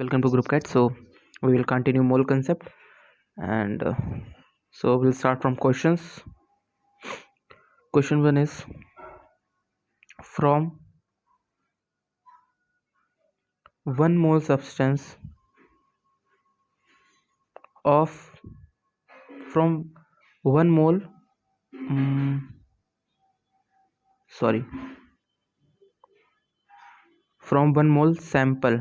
Welcome to Group Cat. So we will continue mole concept, and so we'll start from questions. Question 1 is from 1 mole substance of from 1 mole from 1 mole sample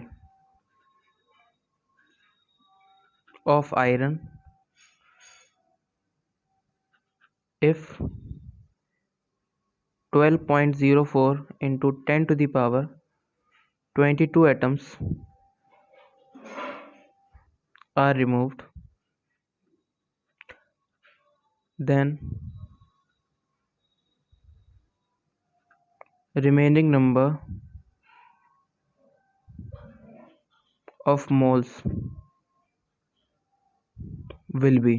of iron, if 12.04 into 10 to the power 22 atoms are removed, then remaining number of moles will be.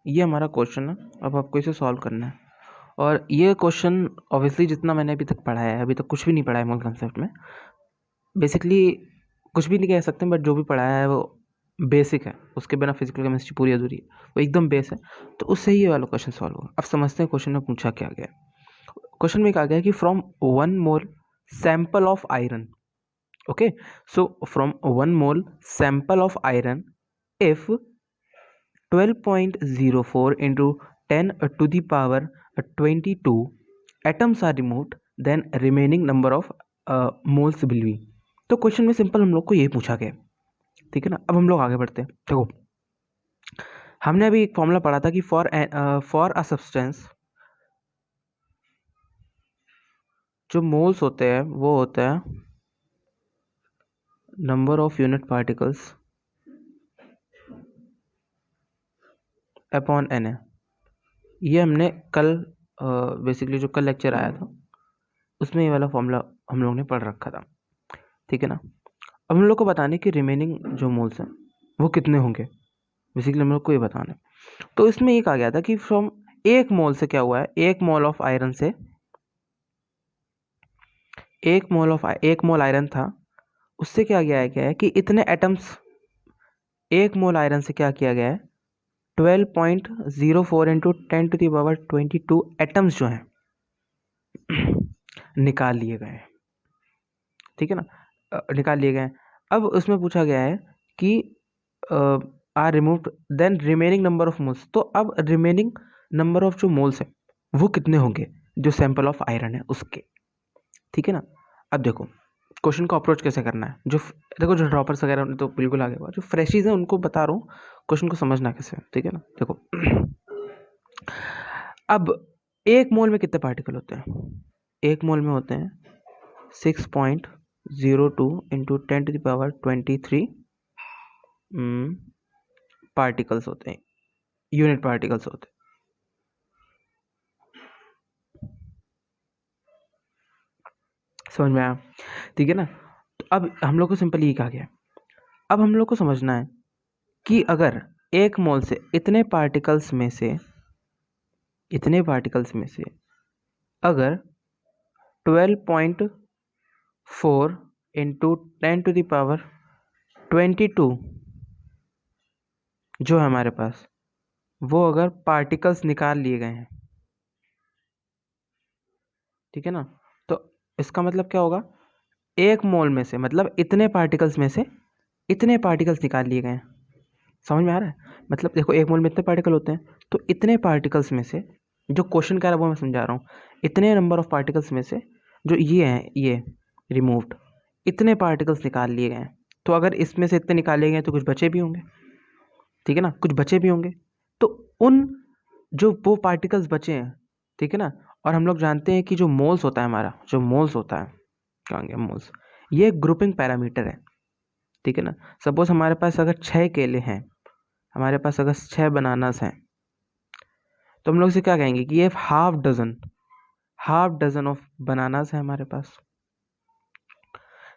ये हमारा question है. अब आपको इसे solve करना है. और ये क्वेश्चन ऑब्वियसली जितना मैंने अभी तक पढ़ा है, अभी तक कुछ भी नहीं पढ़ा है मोल कंसेप्ट में. बेसिकली कुछ भी नहीं कह सकते, बट जो भी पढ़ा है वो बेसिक है. उसके बिना फिजिकल केमिस्ट्री पूरी अधूरी है. वो एकदम बेस है. तो उससे ही ये वाला क्वेश्चन सॉल्व होगा. अब समझते हैं क्वेश्चन में पूछा क्या गया. क्वेश्चन में कहा गया कि from 1 mole sample of iron. Okay, so from 1 mole sample of iron, if 12.04 into 10 to the power 22 atoms are removed, then remaining number of moles will be. तो क्वेश्चन में सिंपल हम लोग को यही पूछा गया. ठीक है ना. अब हम लोग आगे बढ़ते हैं. देखो, हमने अभी एक फॉर्मूला पढ़ा था कि फॉर अ सब्सटेंस जो मोल्स होते हैं वो होता है number of unit particles upon N. ये हमने कल बेसिकली जो कल लेक्चर आया था उसमें ये वाला फॉर्मूला हम लोग ने पढ़ रखा था. ठीक है ना. अब हम लोग को बताने कि रिमेनिंग जो मोल्स हैं वो कितने होंगे. बेसिकली हम लोग को ये बताना है. तो इसमें ये कहा गया था कि फ्रॉम 1 मोल से क्या हुआ है, 1 मोल ऑफ आयरन से 1 मोल आयरन था, उससे क्या गया है कि इतने एटम्स 1 मोल आयरन से क्या किया गया है, 12.04 into 10 to the power 22 atoms जो हैं निकाल लिए गए हैं. ठीक है ना. निकाल लिए गए. अब उसमें पूछा गया है कि are removed, then remaining number of moles. तो अब रिमेनिंग नंबर ऑफ जो मोल्स है वो कितने होंगे जो सैंपल ऑफ आयरन है उसके. ठीक है ना. अब देखो क्वेश्चन को अप्रोच कैसे करना है. देखो जो ड्रॉपर्स वगैरह उन्हें तो बिल्कुल आगे हुआ, जो फ्रेशीज हैं उनको बता रहा हूँ क्वेश्चन को समझना कैसे. ठीक है ना. देखो अब 1 मोल में कितने पार्टिकल होते हैं. 1 मोल में होते हैं 6.02 into 10 to the power 23 particles होते हैं, यूनिट पार्टिकल्स होते हैं. समझ में आया. ठीक है ना. तो अब हम लोग को सिंपल ये कहा गया. अब हम लोग को समझना है कि अगर 1 मोल से इतने पार्टिकल्स में से अगर 12.4 into 10 to the power 22 जो है हमारे पास, वो अगर पार्टिकल्स निकाल लिए गए हैं. ठीक है ना. तो इसका मतलब क्या होगा, 1 मोल में से मतलब इतने पार्टिकल्स में से इतने पार्टिकल्स निकाल लिए गए हैं. समझ में आ रहा है. मतलब देखो 1 मोल में इतने पार्टिकल होते हैं, तो इतने पार्टिकल्स में से जो क्वेश्चन कह रहा है वो मैं समझा रहा हूँ. इतने नंबर ऑफ पार्टिकल्स में से जो ये हैं, ये रिमूव्ड, इतने पार्टिकल्स निकाल लिए गए हैं. तो अगर इसमें से इतने निकाले गए तो कुछ बचे भी होंगे. ठीक है ना. कुछ बचे भी होंगे. तो उन जो वो पार्टिकल्स बचे हैं, ठीक है ना. और हम लोग जानते हैं कि जो मोल्स होता है हमारा, जो मोल्स होता है, कहाँ गया मोल्स, ये ग्रुपिंग पैरामीटर है. ठीक है ना. सपोज हमारे पास अगर 6 केले हैं, हमारे पास अगर 6 बनानास हैं, तो हम लोग इसे क्या कहेंगे कि ये हाफ डजन ऑफ बनानास है हमारे पास.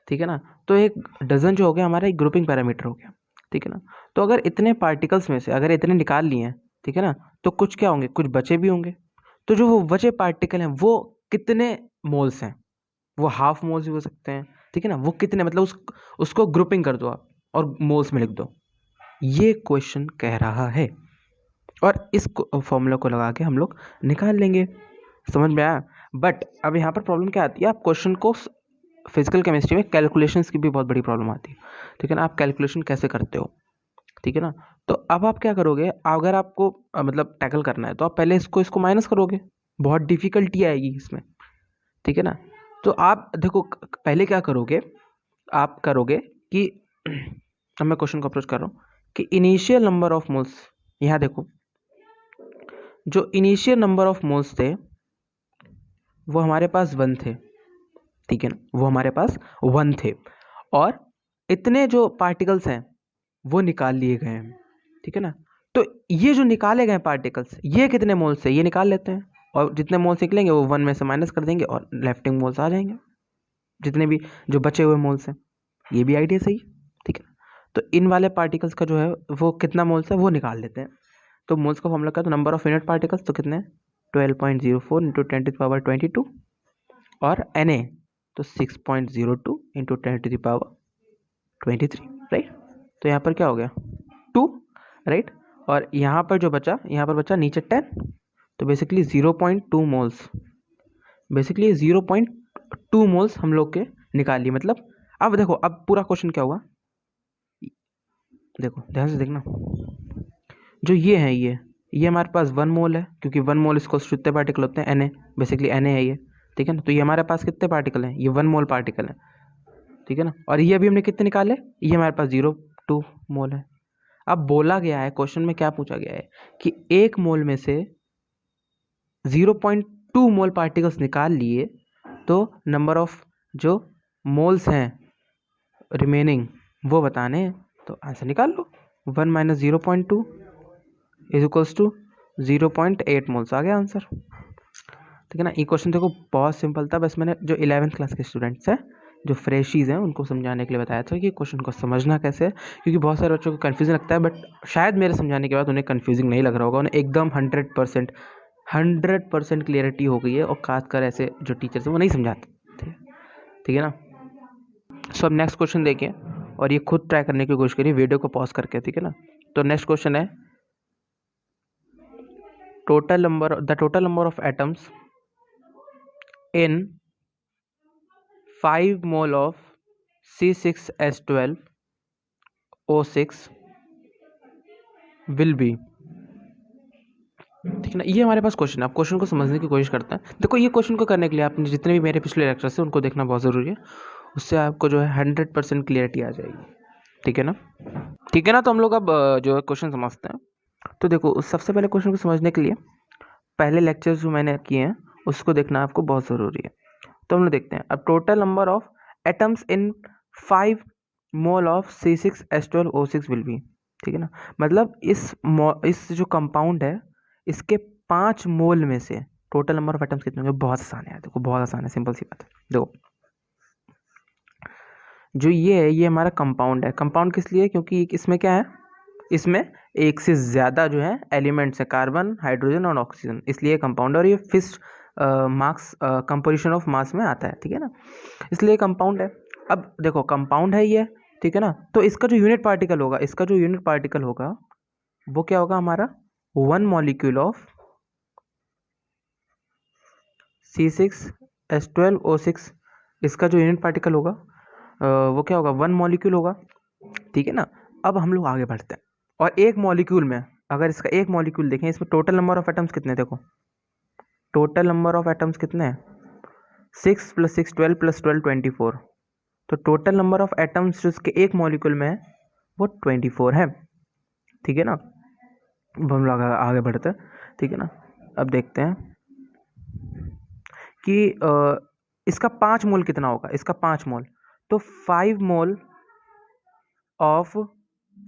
ठीक है ना. तो एक डजन जो हो गया हमारा एक ग्रुपिंग पैरामीटर हो गया. ठीक है ना. तो अगर इतने पार्टिकल्स में से अगर इतने निकाल लिए हैं, ठीक है ना, तो कुछ क्या होंगे, कुछ बचे भी होंगे. तो जो वो बचे पार्टिकल हैं वो कितने मोल्स हैं, वो हाफ मोल्स भी हो सकते हैं, ठीक है ना, वो कितने मतलब उसको ग्रुपिंग कर दो आप और मोल्स में लिख दो, ये क्वेश्चन कह रहा है। और इस फॉर्मूला को लगा के हम लोग निकाल लेंगे। समझ में आया? बट अब यहाँ पर प्रॉब्लम क्या आती है, आप क्वेश्चन को फिजिकल केमिस्ट्री में कैलकुलेशंस की भी बहुत बड़ी प्रॉब्लम आती है, ठीक है ना, आप कैलकुलेशन कैसे करते हो, ठीक है ना। तो अब आप क्या करोगे, अगर आपको मतलब टैकल करना है तो आप पहले इसको माइनस करोगे, बहुत डिफिकल्टी आएगी इसमें, ठीक है ना। तो आप देखो पहले क्या करोगे, आप करोगे कि अब मैं क्वेश्चन को अप्रोच कर रहा हूँ कि इनिशियल नंबर ऑफ मोल्स, यहाँ देखो जो इनिशियल नंबर ऑफ मोल्स थे वो हमारे पास 1 थे, ठीक है ना, वो हमारे पास 1 थे, और इतने जो पार्टिकल्स हैं वो निकाल लिए गए हैं, ठीक है ना। तो ये जो निकाले गए पार्टिकल्स ये कितने मोल्स है ये निकाल लेते हैं, और जितने मोल्स निकलेंगे वो 1 में से माइनस कर देंगे और लेफ्टिंग मोल्स आ जाएंगे, जितने भी जो बचे हुए मोल्स हैं। ये भी आइडिया सही है, ठीक है। तो इन वाले पार्टिकल्स का जो है वो कितना मोल्स है वो निकाल लेते हैं। तो मोल्स का फॉर्मूला क्या है, तो नंबर ऑफ यूनिट पार्टिकल्स तो कितने हैं 12.04 इंटू 10⁻22 और Na तो 6.02 इंटू 10⁻23, राइट। तो यहाँ पर क्या हो गया 2, राइट। और यहाँ पर जो बचा, यहाँ पर बचा नीचे 10, तो बेसिकली 0.2 मोल्स, बेसिकली 0.2 मोल्स हम लोग के निकाल लिए। मतलब अब देखो अब पूरा क्वेश्चन क्या हुआ, देखो ध्यान से देखना, जो ये है ये हमारे पास 1 मोल है, क्योंकि 1 मोल इसको कितने पार्टिकल होते हैं Na, बेसिकली Na है ये, ठीक है ना। तो ये हमारे पास कितने पार्टिकल हैं, ये 1 मोल पार्टिकल है, ठीक है ना। और ये अभी हमने कितने निकाले, ये हमारे पास 0.2 मोल है। अब बोला गया है क्वेश्चन में, क्या पूछा गया है कि 1 मोल में से 0.2 मोल पार्टिकल्स निकाल लिए तो नंबर ऑफ जो मोल्स हैं रिमेनिंग वो बताने हैं। तो आंसर निकाल लो, 1 minus 0.2 is equals to 0.8 moles, आ गया आंसर, ठीक है ना। ये क्वेश्चन देखो बहुत सिंपल था, बस मैंने जो 11th क्लास के स्टूडेंट्स हैं जो फ्रेशीज़ हैं उनको समझाने के लिए बताया था कि क्वेश्चन को समझना कैसे है, क्योंकि बहुत सारे बच्चों को कन्फ्यूजन लगता है, बट शायद मेरे समझाने के बाद उन्हें कन्फ्यूजिंग नहीं लग रहा होगा, उन्हें एकदम 100% क्लियरिटी हो गई है, और खासकर ऐसे जो टीचर्स हैं वो नहीं समझाते थे, ठीक है ना। सो अब नेक्स्ट क्वेश्चन देखिए, और ये खुद ट्राई करने की कोशिश करिए वीडियो को पॉज करके, ठीक है ना। तो नेक्स्ट क्वेश्चन है the total number of atoms in 5 mole of C6H12O6 will be, ठीक है ना। ये हमारे पास क्वेश्चन है, आप क्वेश्चन को समझने की कोशिश करते हैं। देखो ये क्वेश्चन को करने के लिए आपने जितने भी मेरे पिछले लेक्चर्स हैं उनको देखना बहुत ज़रूरी है, उससे आपको जो है 100% क्लियरिटी आ जाएगी, ठीक है ना, ठीक है ना। तो हम लोग अब जो है क्वेश्चन समझते हैं। तो देखो सबसे पहले क्वेश्चन को समझने के लिए पहले लेक्चर्स जो मैंने किए हैं उसको देखना आपको बहुत ज़रूरी है। तो हम लोग देखते हैं, अब total number of atoms in 5 mole of C6H12O6 will be, ठीक है ना। मतलब इस जो कंपाउंड है इसके 5 मोल में से टोटल नंबर ऑफ एटम्स कितने होंगे। बहुत आसान है, देखो बहुत आसान है, सिंपल सी बात है। देखो जो ये है ये हमारा कंपाउंड है, कंपाउंड किस लिए, क्योंकि इसमें क्या है, इसमें एक से ज़्यादा जो है एलिमेंट्स है, कार्बन हाइड्रोजन और ऑक्सीजन, इसलिए कंपाउंड, और ये fixed marks composition of mass में आता है, ठीक है ना, इसलिए कंपाउंड है। अब देखो कंपाउंड है ये, ठीक है ना, तो इसका जो यूनिट पार्टिकल होगा, इसका जो यूनिट पार्टिकल होगा वो क्या होगा हमारा 1 मॉलिक्यूल ऑफ C6H12O6, इसका जो यूनिट पार्टिकल होगा वो क्या होगा 1 मॉलिक्यूल होगा, ठीक है ना। अब हम लोग आगे बढ़ते हैं, और एक मॉलिक्यूल में अगर इसका एक मॉलिक्यूल देखें, इसमें टोटल नंबर ऑफ एटम्स कितने, देखो टोटल नंबर ऑफ एटम्स कितने हैं 6 + 6 12 + 12 24, तो टोटल नंबर ऑफ एटम्स जो इसके एक मॉलिक्यूल में है वो 24 है, ठीक है ना। अब हम लोग आगे बढ़ते हैं, ठीक है ना। अब देखते हैं कि इसका 5 मोल कितना होगा, इसका 5 मोल, तो 5 mole of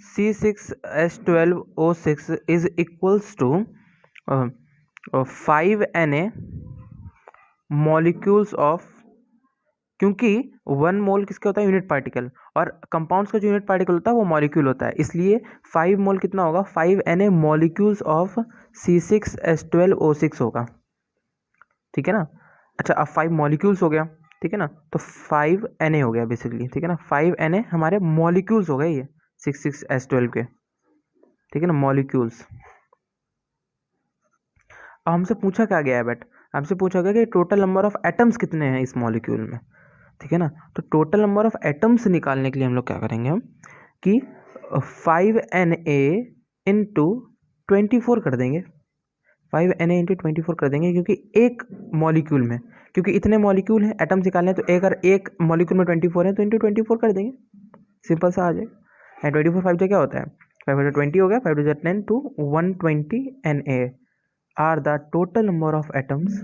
C6H12O6 is equals to 5 Na molecules of, क्योंकि 1 मोल किसका होता है यूनिट पार्टिकल, और कंपाउंड्स का जो यूनिट पार्टिकल होता है वो मॉलिक्यूल होता है, इसलिए 5 मोल कितना होगा 5 Na मॉलिक्यूल्स ऑफ C6H12O6 होगा, ठीक है ना। अच्छा अब 5 मॉलिक्यूल्स हो गया, ठीक है ना। तो 5Na हो गया बेसिकली, ठीक है ना। 5Na हमारे मॉलिक्यूल्स हो गए ये 66H12 के, ठीक है ना, मॉलिक्यूल्स। अब हमसे पूछा क्या गया है बेट, हमसे पूछा गया कि टोटल नंबर ऑफ एटम्स कितने हैं इस मॉलिक्यूल में, ठीक है ना। तो टोटल नंबर ऑफ एटम्स निकालने के लिए हम लोग क्या करेंगे हम कि 5Na इंटू 24 कर देंगे, 5Na इंटू 24 कर देंगे, क्योंकि एक मॉलिक्यूल में, क्योंकि इतने मॉलिक्यूल हैं, एटम्स निकालने हैं, तो एक अगर एक मॉलिक्यूल में 24 है तो इंटू 24 कर देंगे, सिंपल सा आ जाएगा। एंड 24 5 क्या होता है, 5 20 हो गया, 5 10 to 120 Na are the total number of atoms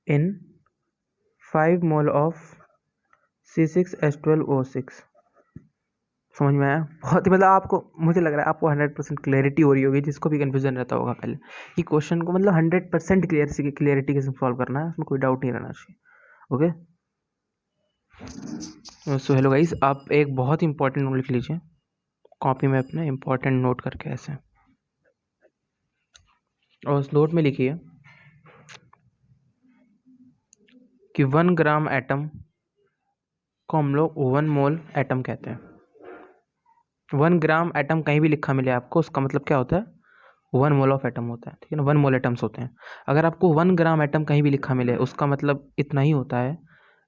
in 5 mole of C6H12O6। समझ में आया? बहुत ही मतलब आपको, मुझे लग रहा है आपको 100% क्लियरिटी हो रही होगी, जिसको भी कन्फ्यूजन रहता होगा पहले कि क्वेश्चन को मतलब 100% क्लियरिटी के साथ सॉल्व करना है, उसमें कोई डाउट नहीं रहना चाहिए। ओके, सो हेलो गाइस, आप एक बहुत इंपॉर्टेंट नोट लिख लीजिए कॉपी में अपने, इंपॉर्टेंट नोट करके ऐसे, और उस नोट में लिखिए कि 1 ग्राम एटम को हम लोग 1 मोल एटम कहते हैं। 1 ग्राम एटम कहीं भी लिखा मिले आपको, उसका मतलब क्या होता है, 1 मोल ऑफ एटम होता है, ठीक है ना, 1 मोल एटम्स होते हैं। अगर आपको 1 ग्राम एटम कहीं भी लिखा मिले, उसका मतलब इतना ही होता है।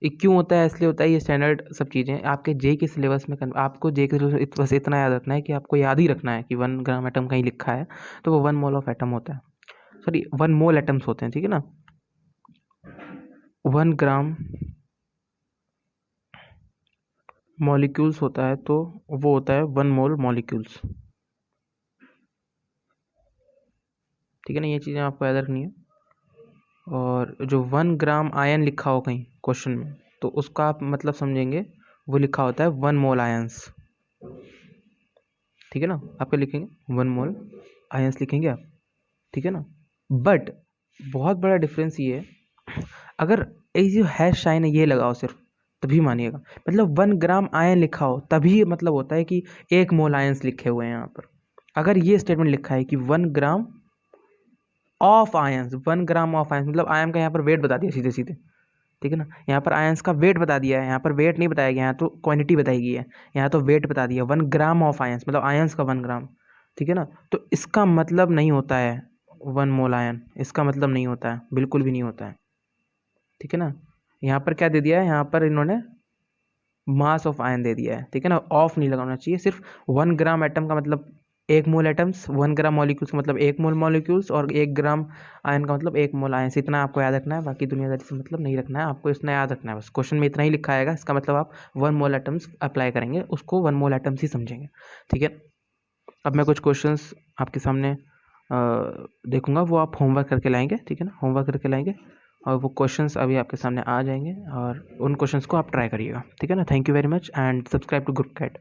ये क्यों होता है, इसलिए होता है, ये स्टैंडर्ड सब चीज़ें आपके जे के सिलेबस में आपको जे के सिलेबस बस इतना याद रखना है कि आपको याद ही रखना है कि 1 ग्राम एटम कहीं लिखा है तो वो 1 मोल ऑफ एटम होता है, सॉरी 1 मोल एटम्स होते हैं, ठीक है ना। 1 ग्राम मॉलिक्यूल्स होता है तो वो होता है 1 मोल मॉलिक्यूल्स, ठीक है ना, ये चीज़ें आपको याद रखनी है। और जो 1 ग्राम आयन लिखा हो कहीं क्वेश्चन में, तो उसका आप मतलब समझेंगे, वो लिखा होता है 1 मोल आयंस, ठीक है ना। आप क्या लिखेंगे, 1 मोल आयंस लिखेंगे आप, ठीक है ना। बट बहुत बड़ा डिफरेंस ये है, अगर ये जो हैश साइन है ये लगाओ सिर्फ, तभी मानिएगा, मतलब 1 ग्राम आयन लिखा हो तभी मतलब होता है कि 1 मोल आयंस लिखे हुए हैं यहाँ पर। अगर ये स्टेटमेंट लिखा है कि 1 gram of ions, 1 gram of ions, मतलब आयन का यहाँ पर वेट बता दिया सीधे सीधे, ठीक है ना। यहाँ पर आयंस का वेट बता दिया है, यहाँ पर वेट नहीं बताया गया, यहाँ तो क्वांटिटी बताई गई है, यहाँ तो वेट बता दिया। 1 ग्राम ऑफ आयंस मतलब आयंस का 1 ग्राम, ठीक है ना। तो इसका मतलब नहीं होता है 1 मोल आयन, इसका मतलब नहीं होता है, बिल्कुल भी नहीं होता है, ठीक है ना। यहाँ पर क्या दे दिया है, यहाँ पर इन्होंने मास ऑफ आयन दे दिया है, ठीक है ना, ऑफ नहीं लगाना चाहिए। सिर्फ 1 ग्राम एटम का मतलब 1 मोल एटम्स, 1 ग्राम मॉलिक्यूल्स का मतलब 1 मोल मॉलिक्यूल्स, और 1 ग्राम आयन का मतलब 1 मोल आयन। इतना आपको याद रखना है, बाकी दुनियादारी से मतलब नहीं रखना है, आपको इतना याद रखना है बस। क्वेश्चन में इतना ही लिखा आएगा, इसका मतलब आप 1 मोल एटम्स अप्लाई करेंगे, उसको 1 मोल एटम्स ही समझेंगे, ठीक है। अब मैं कुछ क्वेश्चंस आपके सामने देखूंगा, वो आप होमवर्क करके लाएंगे, ठीक है ना, होमवर्क करके लाएंगे, और वो क्वेश्चंस अभी आपके सामने आ जाएंगे, और उन क्वेश्चंस को आप ट्राई करिएगा, ठीक है ना। Thank you very much and subscribe to group cat.